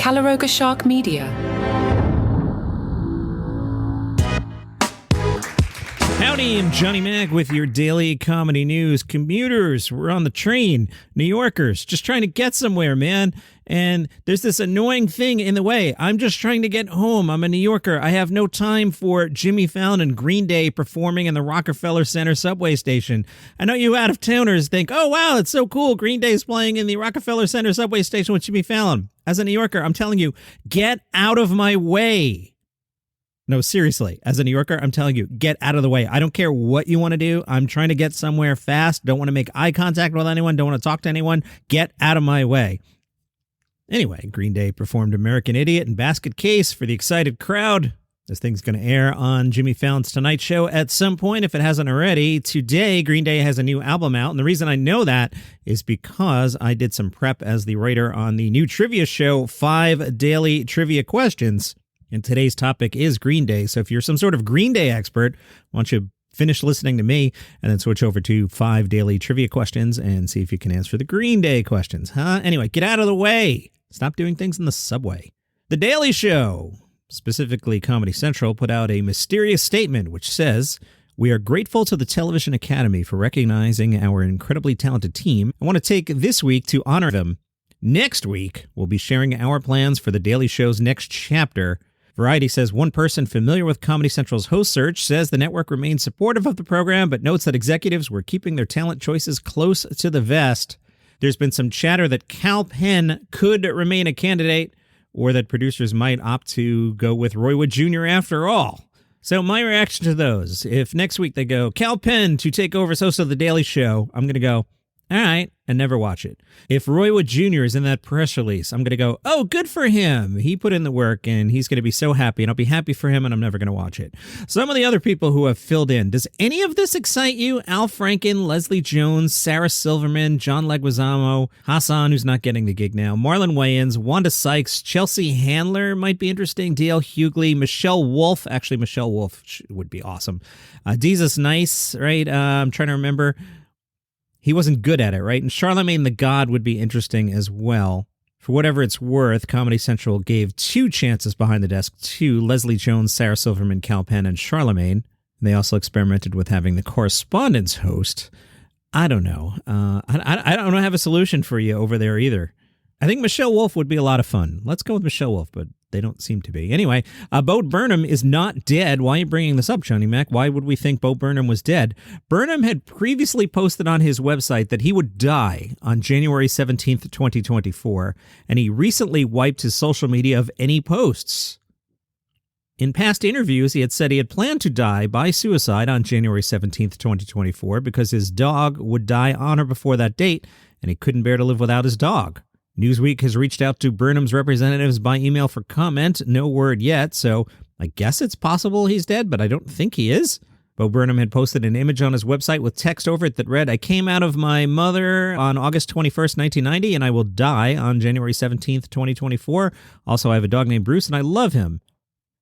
Calaroga Shark Media. Howdy, I'm Johnny Mac with your daily comedy news. Commuters, we're on the train. New Yorkers, just trying to get somewhere, man. And there's this annoying thing in the way. I'm just trying to get home. I'm a New Yorker. I have no time for Jimmy Fallon and Green Day performing in the Rockefeller Center subway station. I know you out-of-towners think, oh, wow, it's so cool. Green Day's playing in the Rockefeller Center subway station with Jimmy Fallon. As a New Yorker, I'm telling you, get out of my way. No, seriously, as a New Yorker, I'm telling you, get out of the way. I don't care what you want to do. I'm trying to get somewhere fast. Don't want to make eye contact with anyone. Don't want to talk to anyone. Get out of my way. Anyway, Green Day performed American Idiot and Basket Case for the excited crowd. This thing's going to air on Jimmy Fallon's Tonight Show at some point, if it hasn't already. Today, Green Day has a new album out, and the reason I know that is because I did some prep as the writer on the new trivia show, 5 Daily Trivia Questions. And today's topic is Green Day. So if you're some sort of Green Day expert, why don't you finish listening to me and then switch over to 5 Daily Trivia Questions and see if you can answer the Green Day questions, huh? Anyway, get out of the way. Stop doing things in the subway. The Daily Show, specifically Comedy Central, put out a mysterious statement which says, "We are grateful to the Television Academy for recognizing our incredibly talented team. I want to take this week to honor them. Next week, we'll be sharing our plans for The Daily Show's next chapter." Variety says one person familiar with Comedy Central's host search says the network remains supportive of the program, but notes that executives were keeping their talent choices close to the vest. There's been some chatter that Kal Penn could remain a candidate, or that producers might opt to go with Roy Wood Jr. after all. So my reaction to those, if next week they go, Kal Penn to take over as host of The Daily Show, I'm going to go, all right, and never watch it. If Roy Wood Jr. is in that press release, I'm going to go, oh, good for him. He put in the work, and he's going to be so happy, and I'll be happy for him, and I'm never going to watch it. Some of the other people who have filled in, does any of this excite you? Al Franken, Leslie Jones, Sarah Silverman, John Leguizamo, Hassan, who's not getting the gig now, Marlon Wayans, Wanda Sykes, Chelsea Handler might be interesting, D.L. Hughley, Michelle Wolf. Actually, Michelle Wolf would be awesome. Jesus Nice, right? I'm trying to remember. He wasn't good at it, right? And Charlemagne the God would be interesting as well. For whatever it's worth, Comedy Central gave 2 chances behind the desk to Leslie Jones, Sarah Silverman, Kal Penn, and Charlemagne. They also experimented with having the correspondence host. I don't know. I don't have a solution for you over there either. I think Michelle Wolf would be a lot of fun. Let's go with Michelle Wolf, but they don't seem to be. Anyway, Bo Burnham is not dead. Why are you bringing this up, Johnny Mac? Why would we think Bo Burnham was dead? Burnham had previously posted on his website that he would die on January 17th, 2024, and he recently wiped his social media of any posts. In past interviews, he had said he had planned to die by suicide on January 17th, 2024, because his dog would die on or before that date, and he couldn't bear to live without his dog. Newsweek has reached out to Burnham's representatives by email for comment. No word yet, so I guess it's possible he's dead, but I don't think he is. Bo Burnham had posted an image on his website with text over it that read, "I came out of my mother on August 21st, 1990, and I will die on January 17th, 2024. Also, I have a dog named Bruce, and I love him.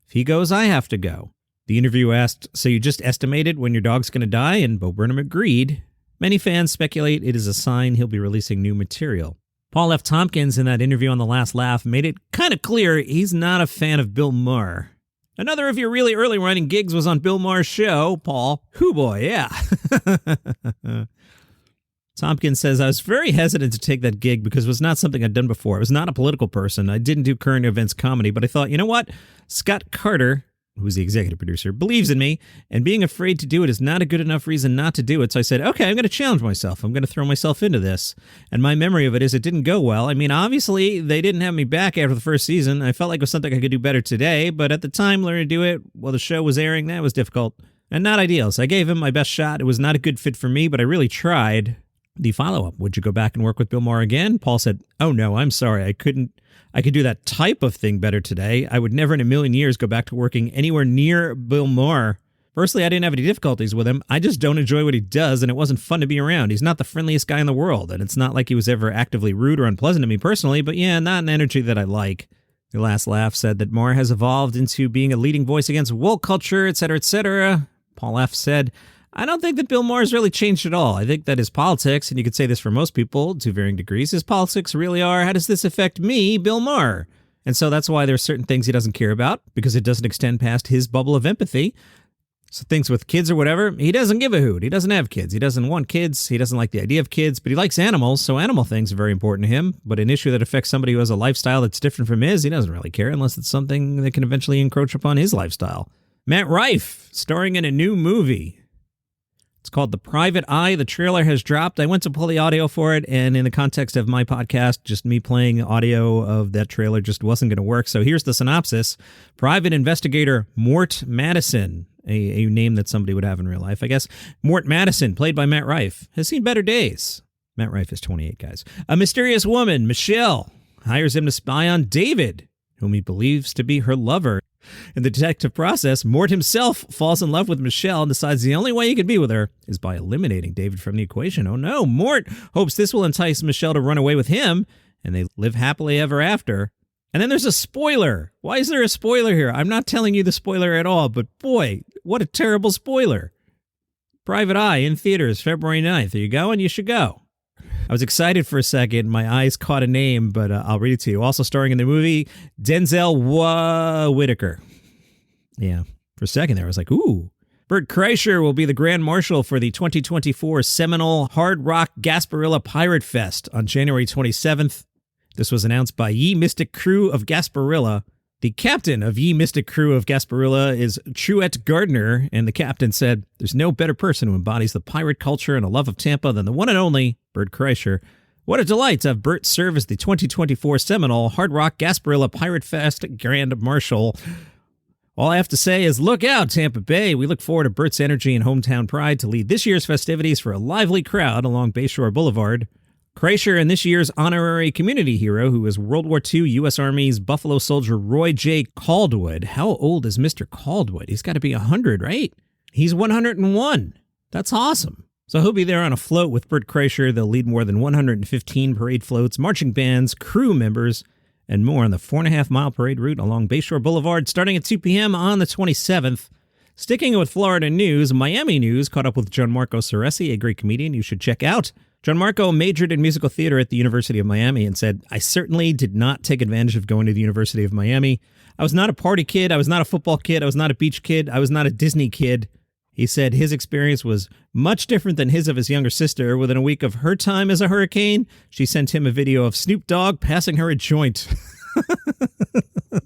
If he goes, I have to go." The interview asked, "So you just estimated when your dog's going to die?" And Bo Burnham agreed. Many fans speculate it is a sign he'll be releasing new material. Paul F. Tompkins, in that interview on The Last Laugh, made it kind of clear he's not a fan of Bill Maher. Another of your really early running gigs was on Bill Maher's show, Paul. Hoo boy, yeah. Tompkins says, "I was very hesitant to take that gig because it was not something I'd done before. I was not a political person. I didn't do current events comedy, but I thought, you know what? Scott Carter, who's the executive producer, believes in me, and being afraid to do it is not a good enough reason not to do it. So I said, okay, I'm going to challenge myself. I'm going to throw myself into this. And my memory of it is it didn't go well. I mean, obviously, they didn't have me back after the first season. I felt like it was something I could do better today, but at the time, learning to do it while the show was airing, that was difficult and not ideal. So I gave him my best shot. It was not a good fit for me, but I really tried." The follow-up, "Would you go back and work with Bill Maher again?" Paul said, "Oh no, I'm sorry. I could do that type of thing better today. I would never in a million years go back to working anywhere near Bill Maher. Personally, I didn't have any difficulties with him. I just don't enjoy what he does, and it wasn't fun to be around. He's not the friendliest guy in the world, and it's not like he was ever actively rude or unpleasant to me personally, but yeah, not an energy that I like." The Last Laugh said that Maher has evolved into being a leading voice against woke culture, etc., etc. Paul F. said, "I don't think that Bill Maher's really changed at all. I think that his politics, and you could say this for most people to varying degrees, his politics really are, how does this affect me, Bill Maher? And so that's why there's certain things he doesn't care about, because it doesn't extend past his bubble of empathy. So things with kids or whatever, he doesn't give a hoot. He doesn't have kids. He doesn't want kids. He doesn't like the idea of kids, but he likes animals, so animal things are very important to him. But an issue that affects somebody who has a lifestyle that's different from his, he doesn't really care unless it's something that can eventually encroach upon his lifestyle. Matt Rife, starring in a new movie. It's called The Private Eye. The trailer has dropped. I went to pull the audio for it, and in the context of my podcast, just me playing audio of that trailer just wasn't going to work. So here's the synopsis. Private investigator Mort Madison, a name that somebody would have in real life, I guess. Mort Madison, played by Matt Rife, has seen better days. Matt Rife is 28, guys. A mysterious woman, Michelle, hires him to spy on David, whom he believes to be her lover. In the detective process, Mort himself falls in love with Michelle and decides the only way he can be with her is by eliminating David from the equation. Oh no, Mort hopes this will entice Michelle to run away with him, and they live happily ever after. And then there's a spoiler. Why is there a spoiler here? I'm not telling you the spoiler at all, but boy, what a terrible spoiler. Private Eye in theaters, February 9th. Are you going? You should go. I was excited for a second. My eyes caught a name, but I'll read it to you. Also starring in the movie, Denzel Whitaker. Yeah, for a second there, I was like, ooh. Bert Kreischer will be the Grand Marshal for the 2024 Seminole Hard Rock Gasparilla Pirate Fest on January 27th. This was announced by Ye Mystic Crew of Gasparilla. The captain of Ye Mystic Crew of Gasparilla is Truett Gardner, and the captain said, "There's no better person who embodies the pirate culture and a love of Tampa than the one and only Bert Kreischer. What a delight to have Bert serve as the 2024 Seminole Hard Rock Gasparilla Pirate Fest Grand Marshal. All I have to say is look out, Tampa Bay. We look forward to Bert's energy and hometown pride to lead this year's festivities for a lively crowd along Bayshore Boulevard. Kreischer and this year's honorary community hero, who is World War II U.S. Army's Buffalo soldier Roy J. Caldwood. How old is Mr. Caldwood? He's got to be 100, right? He's 101. That's awesome. So he'll be there on a float with Bert Kreischer. They'll lead more than 115 parade floats, marching bands, crew members, and more on the 4.5-mile parade route along Bayshore Boulevard starting at 2 p.m. on the 27th. Sticking with Florida news, Miami news caught up with Gianmarco Seressi, a great comedian you should check out. Gianmarco majored in musical theater at the University of Miami and said, "I certainly did not take advantage of going to the University of Miami. I was not a party kid. I was not a football kid. I was not a beach kid. I was not a Disney kid." He said his experience was much different than his of his younger sister. Within a week of her time as a hurricane, she sent him a video of Snoop Dogg passing her a joint. A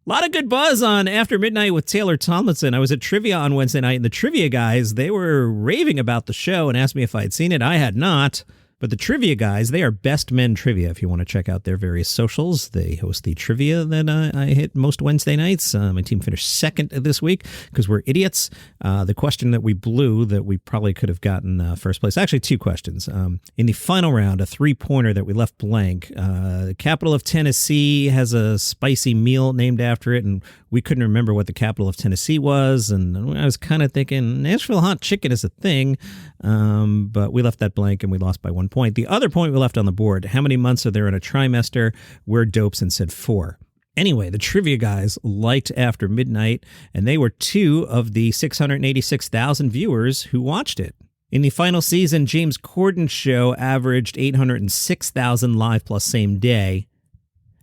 lot of good buzz on After Midnight with Taylor Tomlinson. I was at trivia on Wednesday night, and the trivia guys, they were raving about the show and asked me if I had seen it. I had not. But the trivia guys, they are Best Men Trivia. If you want to check out their various socials, they host the trivia that I hit most Wednesday nights. My team finished second this week because we're idiots. The question that we blew that we probably could have gotten first place. Actually, two questions. In the final round, a three-pointer that we left blank. The capital of Tennessee has a spicy meal named after it, and we couldn't remember what the capital of Tennessee was. And I was kind of thinking Nashville hot chicken is a thing, but we left that blank and we lost by 1 point. The other point we left on the board, how many months are there in a trimester? We're dopes and said 4. Anyway, the trivia guys liked After Midnight, and they were 2 of the 686,000 viewers who watched it. In the final season, James Corden's show averaged 806,000 live plus same day.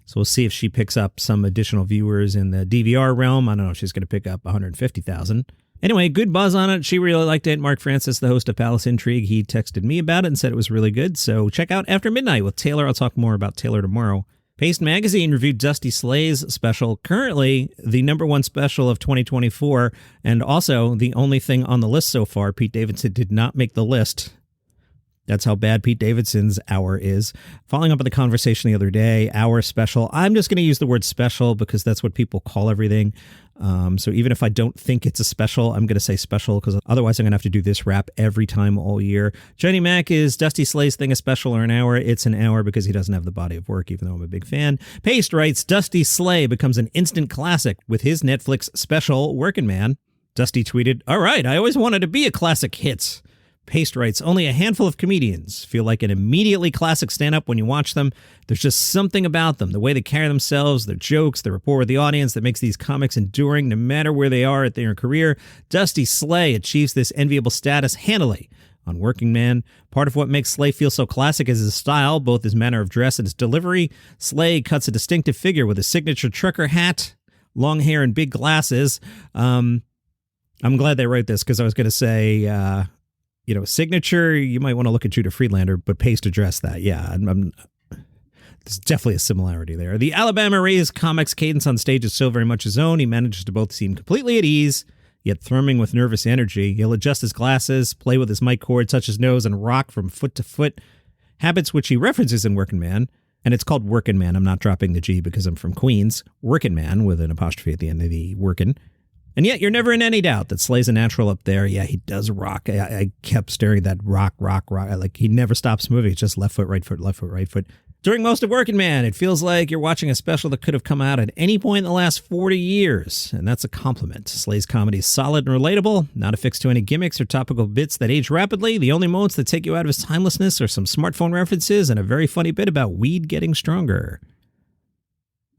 So we'll see if she picks up some additional viewers in the DVR realm. I don't know if she's going to pick up 150,000. Anyway, good buzz on it. She really liked it. Mark Francis, the host of Palace Intrigue, he texted me about it and said it was really good. So check out After Midnight with Taylor. I'll talk more about Taylor tomorrow. Paste Magazine reviewed Dusty Slay's special, currently the #1 special of 2024, and also the only thing on the list so far. Pete Davidson did not make the list. That's how bad Pete Davidson's hour is. Following up on the conversation the other day, hour special. I'm just going to use the word special because that's what people call everything. So even if I don't think it's a special, I'm going to say special because otherwise I'm going to have to do this rap every time all year. Johnny Mac, is Dusty Slay's thing a special or an hour? It's an hour because he doesn't have the body of work, even though I'm a big fan. Paste writes, Dusty Slay becomes an instant classic with his Netflix special, Workin' Man. Dusty tweeted, "All right, I always wanted to be a classic hit." Paste writes, "Only a handful of comedians feel like an immediately classic stand-up when you watch them. There's just something about them, the way they carry themselves, their jokes, their rapport with the audience that makes these comics enduring no matter where they are at their career. Dusty Slay achieves this enviable status handily on Working Man. Part of what makes Slay feel so classic is his style, both his manner of dress and his delivery. Slay cuts a distinctive figure with a signature trucker hat, long hair, and big glasses. I'm glad they wrote this because I was going to say, signature, you might want to look at Judah Friedlander, but paste address that. Yeah, there's definitely a similarity there. The Alabama-raised comic's cadence on stage is so very much his own. He manages to both seem completely at ease, yet thrumming with nervous energy. He'll adjust his glasses, play with his mic cord, touch his nose, and rock from foot to foot, habits which he references in Workin' Man. And it's called Workin' Man. I'm not dropping the G because I'm from Queens. Workin' Man with an apostrophe at the end of the Workin'. And yet you're never in any doubt that Slay's a natural up there. Yeah, he does rock. I kept staring at that rock. Like, he never stops moving. It's just left foot, right foot, left foot, right foot. During most of Workin' Man, it feels like you're watching a special that could have come out at any point in the last 40 years. And that's a compliment. Slay's comedy is solid and relatable, not affixed to any gimmicks or topical bits that age rapidly. The only moments that take you out of his timelessness are some smartphone references and a very funny bit about weed getting stronger.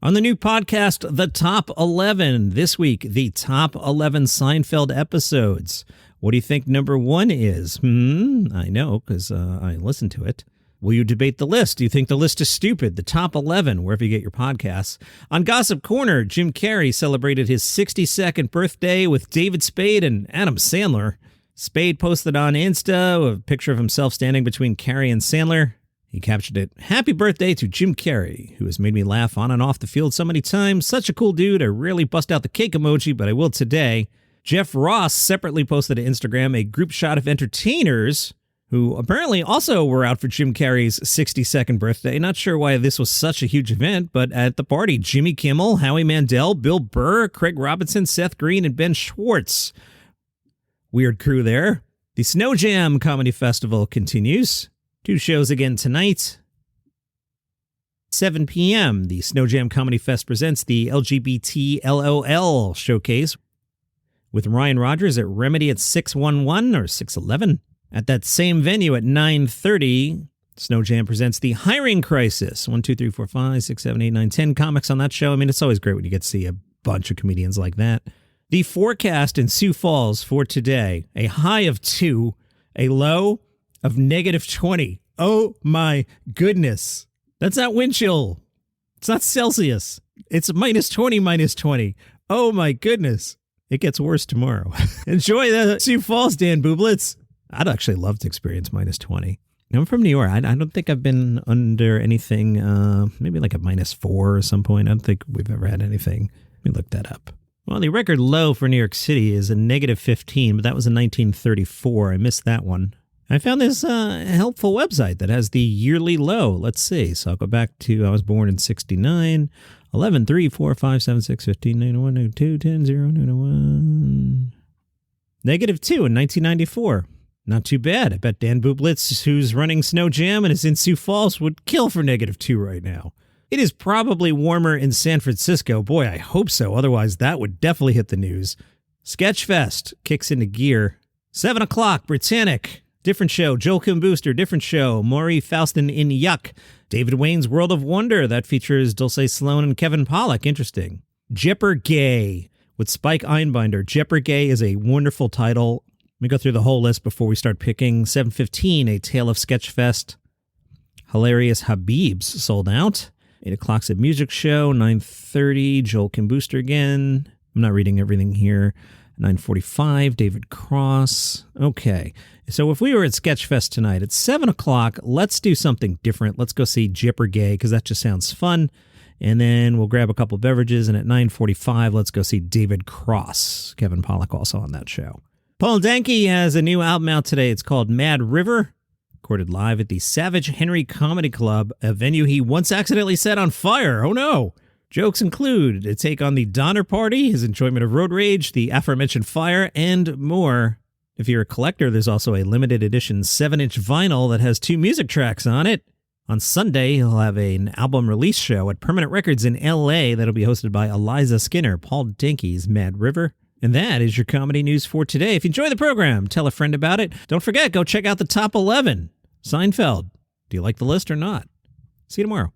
On the new podcast, The Top 11, this week, the top 11 Seinfeld episodes. What do you think number 1 is? I know, because I listened to it. Will you debate the list? Do you think the list is stupid? The top 11, wherever you get your podcasts. On Gossip Corner, Jim Carrey celebrated his 62nd birthday with David Spade and Adam Sandler. Spade posted on Insta a picture of himself standing between Carrey and Sandler. He captioned it, "Happy birthday to Jim Carrey, who has made me laugh on and off the field so many times. Such a cool dude. I rarely bust out the cake emoji, but I will today." Jeff Ross separately posted to Instagram a group shot of entertainers who apparently also were out for Jim Carrey's 62nd birthday. Not sure why this was such a huge event, but at the party, Jimmy Kimmel, Howie Mandel, Bill Burr, Craig Robinson, Seth Green, and Ben Schwartz. Weird crew there. The Snow Jam Comedy Festival continues. 2 shows again tonight. 7 p.m., the Snow Jam Comedy Fest presents the LGBT LOL showcase with Ryan Rogers at Remedy at 611 or 611. At that same venue at 9:30, Snow Jam presents the Hiring Crisis. 1, 2, 3, 4, 5, 6, 7, 8, 9, 10 comics on that show. I mean, it's always great when you get to see a bunch of comedians like that. The forecast in Sioux Falls for today, a high of 2, a low of -20. Oh my goodness. That's not wind chill. It's not Celsius. It's -20, -20. Oh my goodness. It gets worse tomorrow. Enjoy the Sioux Falls, Dan Bublitz. I'd actually love to experience -20. I'm from New York. I don't think I've been under anything, maybe like a -4 at some point. I don't think we've ever had anything. Let me look that up. Well, the record low for New York City is a -15, but that was in 1934. I missed that one. I found this helpful website that has the yearly low. Let's see. So I'll go back to, I was born in 69, 11, 3, 4, 5, 7, 6, 15, 91, 92, 10, 0, 91. -2 in 1994. Not too bad. I bet Dan Bublitz, who's running Snow Jam and is in Sioux Falls, would kill for -2 right now. It is probably warmer in San Francisco. Boy, I hope so. Otherwise, that would definitely hit the news. Sketchfest kicks into gear. 7 o'clock, Britannic. Different show. Joel Kim Booster, different show. Maury Faustin in Yuck. David Wayne's World of Wonder. That features Dulce Sloan and Kevin Pollak. Interesting. Jepper Gay with Spike Einbinder. Jepper Gay is a wonderful title. Let me go through the whole list before we start picking. 7:15, A Tale of Sketchfest. Hilarious Habibs sold out. 8 o'clock's a music show. 9:30, Joel Kim Booster again. I'm not reading everything here. 9:45, David Cross. Okay, so if we were at Sketchfest tonight at 7 o'clock, let's do something different. Let's go see Jipper Gay, because that just sounds fun. And then we'll grab a couple beverages, and at 9:45, let's go see David Cross. Kevin Pollak also on that show. Paul Denke has a new album out today. It's called Mad River, recorded live at the Savage Henry Comedy Club, a venue he once accidentally set on fire. Oh no! Jokes include a take on the Donner Party, his enjoyment of road rage, the aforementioned fire, and more. If you're a collector, there's also a limited edition 7-inch vinyl that has 2 music tracks on it. On Sunday, he'll have an album release show at Permanent Records in L.A. that'll be hosted by Eliza Skinner, Paul Denke's Mad River. And that is your comedy news for today. If you enjoy the program, tell a friend about it. Don't forget, go check out the top 11. Seinfeld. Do you like the list or not? See you tomorrow.